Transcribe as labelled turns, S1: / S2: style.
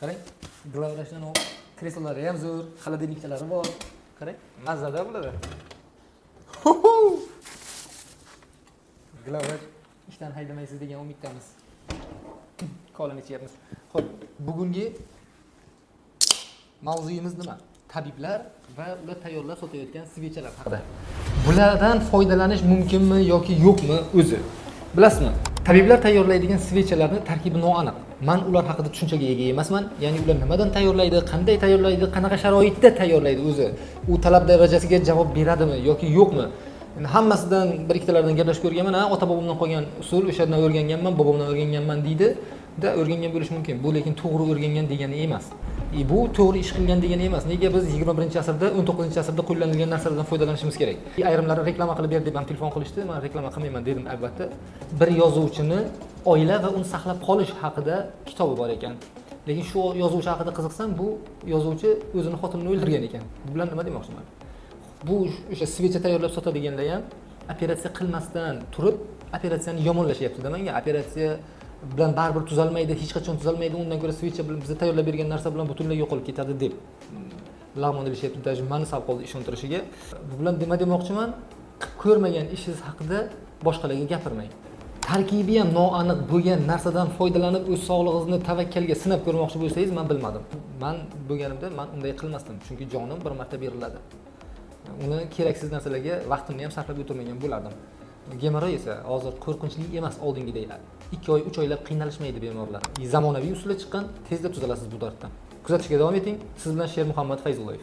S1: Qarang, glavlashdan o kreslolari ham zo'r, xolodilnikchalari bor. Qarang, mazada bo'ladi. Glavlash ishdan haydamaysiz degan umiddamiz. Qo'lini ichyapmiz. Xo'p, bugungi mavzuyimiz nima? Tabiblar va ular tayyorlab sotayotgan svechalar haqida. Bulardan foydalanish mumkinmi yoki yo'qmi o'zi? Bilasizmi? Tabiblar tayyorlaydigan svechalarni tarkibi noaniq. Men ular haqida tushunchaga ega emasman. Ya'ni ular nimadan tayyorlaydi, qanday tayyorlaydi, qanaqa sharoitda tayyorlaydi o'zi? U talab darajasiga javob beradimi yoki yo'qmi? Endi hammasidan bir ikkitalaridan gaplashib ko'rganman. Ota-bobomdan qolgan usul, o'shadan o'rganganman, bobomdan o'rganganman deydi. Da o'rgangan bo'lish mumkin. Bu lekin to'g'ri o'rgangan degani emas. Bu to'g'ri ish qilgan degani emas. Nega biz 21-asrda, 19-asrda qo'llanilgan narsalardan foydalanishimiz kerak? Ayrimlari reklama qilib ber deb ham telefon qilishdi. Men reklama qilmayman dedim albatta. Bir yozuvchini oila va uni saqlab qolish haqida kitobi bor ekan. Lekin shu yozuvchi haqida qiziqsam, bu yozuvchi o'zini xotinini o'ldirgan ekan. Bu bilan nima demoqchiman? Bu o'sha svecha tayyorlab sotadiganlar ham operatsiya qilmasdan turib, operatsiyani yomonlashyapti-da menga. Operatsiya bilan baribir tuzalmaydi, hech qachon tuzalmaydi. Undan ko'ra svecha bilan bizga tayyorlab bergan narsa bilan butunlay yo'qolib ketadi deb lag'mon deyishyapti. Даже meni sal qoldi ishontirishiga. Bu bilan nima demoqchiman? Ko'rmagan ishingiz haqida boshqalarga gapirmang. Tarkibi ham noaniq bo'lgan narsadan foydalanib o'z sog'lig'ingizni tavakkalga sinab ko'rmoqchi bo'lsangiz, men bilmadim. Men bo'lganimda men unday qilmasdim, chunki jonim bir marta beriladi. Uni keraksiz narsalarga vaqtimni ham sarflab o'tirmagan bo'lardim. Gemoroy esa hozir qo'rqinchli emas oldingidek. 2 oy, 3 oylab qiynalishmaydi bemorlar. Zamonaviy usullar chiqqan, tezda tuzalasiz bu darddan. Kuzatishga davom eting. Siz bilan Sher Muhammad Fayzullayev.